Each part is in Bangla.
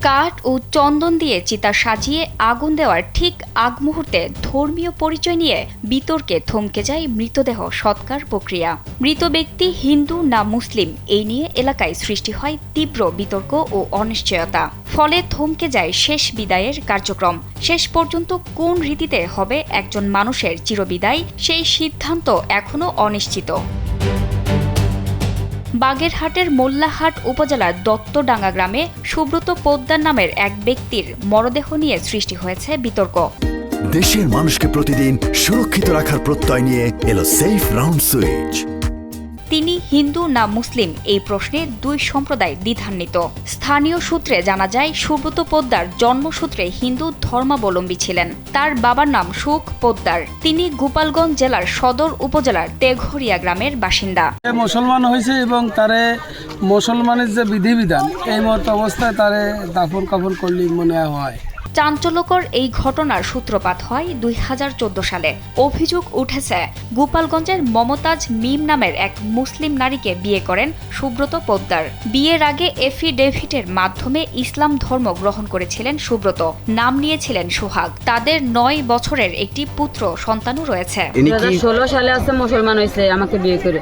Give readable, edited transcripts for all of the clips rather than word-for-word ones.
কাঠ ও চন্দন দিয়ে চিতা সাজিয়ে আগুন দেওয়ার ঠিক আগ মুহূর্তে ধর্মীয় পরিচয় নিয়ে বিতর্কে থমকে যায় মৃতদেহ সৎকার প্রক্রিয়া। মৃত ব্যক্তি হিন্দু না মুসলিম এই নিয়ে এলাকায় সৃষ্টি হয় তীব্র বিতর্ক ও অনিশ্চয়তা। ফলে থমকে যায় শেষ বিদায়ের কার্যক্রম। শেষ পর্যন্ত কোন রীতিতে হবে একজন মানুষের চিরবিদায় সেই সিদ্ধান্ত এখনও অনিশ্চিত। বাগেরহাটের মোল্লাহাট উপজেলার দত্তডাঙ্গা গ্রামে সুব্রত পোদ্দার নামের এক ব্যক্তির মরদেহ নিয়ে সৃষ্টি হয়েছে বিতর্ক। দেশের মানুষকে প্রতিদিন সুরক্ষিত রাখার প্রত্যয় নিয়ে এলো সেফ রাউন্ড সুইচ। তিনি হিন্দু না মুসলিম এই প্রশ্নে দুই সম্প্রদায় দ্বিধান্বিত। স্থানীয় সূত্রে জানা যায় সুব্রত পোদ্দার জন্মসূত্রে হিন্দু ধর্মাবলম্বী ছিলেন। তার বাবার নাম সুখ পোদ্দার। তিনি গোপালগঞ্জ জেলার সদর উপজেলার তেঘরিয়া গ্রামের বাসিন্দা। মুসলমান হয়েছে এবং তারে মুসলমানের যে বিধিবিধান এই মত অবস্থায় তারে দাফন কাফন করলে মনে হয়। চাঞ্চল্যকর এই ঘটনার সূত্রপাত হয় 2014 সালে। অভিযোগ উঠেছে গোপালগঞ্জের মমতাজ মিম নামের এক মুসলিম নারীকে বিয়ে করেন সুব্রত পোদ্দার। বিয়ের আগে এফিডেভিটের মাধ্যমে ইসলাম ধর্ম গ্রহণ করেছিলেন সুব্রত। নাম নিয়েছিলেন সোহাগ। তাদের 9 বছরের একটি পুত্র সন্তানও রয়েছে। 2016 সালে আছে মুসলমান হয়েছে আমাকে বিয়ে করে,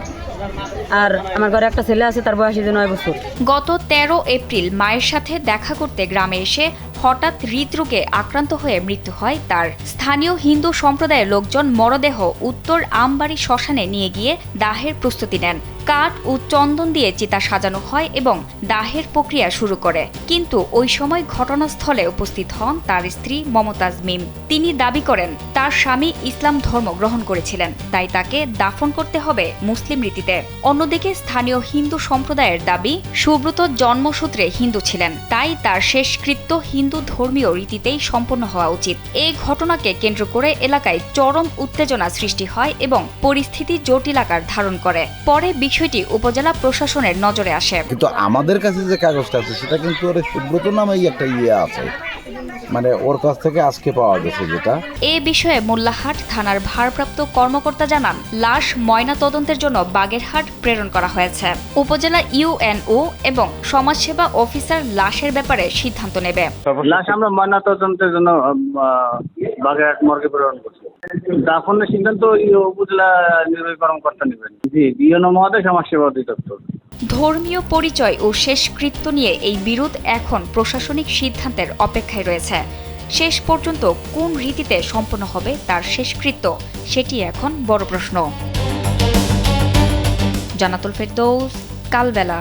আর আমার ঘরে একটা ছেলে আছে, তার বয়স 9 বছর। গত 13 এপ্রিল মায়ের সাথে দেখা করতে গ্রামে এসে হঠাৎ হৃদরোগে আক্রান্ত হয়ে মৃত্যু হয় তার। স্থানীয় হিন্দু সম্প্রদায়ের লোকজন মরদেহ উত্তর আমবাড়ি শ্মশানে নিয়ে গিয়ে দাহের প্রস্তুতি নেন। কাঠ ও চন্দন দিয়ে চিতা সাজানো হয় এবং দাহের প্রক্রিয়া শুরু করে। কিন্তু ওই সময় ঘটনাস্থলে উপস্থিত হন তার স্ত্রী মমতাজ মিম। তিনি দাবি করেন তার স্বামী ইসলাম ধর্ম গ্রহণ করেছিলেন, তাই তাকে দাফন করতে হবে মুসলিম রীতিতে। অন্যদিকে স্থানীয় হিন্দু সম্প্রদায়ের দাবি সুব্রত জন্মসূত্রে হিন্দু ছিলেন, তাই তার শেষকৃত্য হিন্দু ধর্মীয় রীতিতেই সম্পন্ন হওয়া উচিত। এই ঘটনাকে কেন্দ্র করে এলাকায় চরম উত্তেজনা সৃষ্টি হয় এবং পরিস্থিতি জটিল আকার ধারণ করে। পরে বিষয়টি উপজেলা প্রশাসনের নজরে আসে। কিন্তু আমাদের কাছে যে কাগজটা আছে সেটা কিন্তু ওর সুব্রত নামেই একটা আছে, মানে ওর কাছ থেকে আজকে পাওয়া গেছে যেটা। এ বিষয়ে মোল্লাহাট থানার ভারপ্রাপ্ত কর্মকর্তা জানান, লাশ ময়না তদন্তের জন্য বাগেরহাট প্রেরণ করা হয়েছে। উপজেলা ইউএনও এবং সমাজসেবা অফিসার লাশের ব্যাপারে সিদ্ধান্ত নেবে। লাশ আমরা ময়না তদন্তের জন্য বাগেরহাট মর্গে প্রেরণ করছি। দাফনের সিদ্ধান্ত উপজেলা নির্বাহী কর্মকর্তা নেবেন। জি, ইউএনও মহোদয়, সমাজসেবা অধিদপ্তর। ধর্মীয় পরিচয় ও শেষকৃত্য নিয়ে এই বিরোধ এখন প্রশাসনিক সিদ্ধান্তের অপেক্ষায় রয়েছে। শেষ পর্যন্ত কোন রীতিতে সম্পন্ন হবে তার শেষকৃত্য, সেটি এখন বড় প্রশ্ন। জান্নাতুল ফেরদৌস, কালবেলা।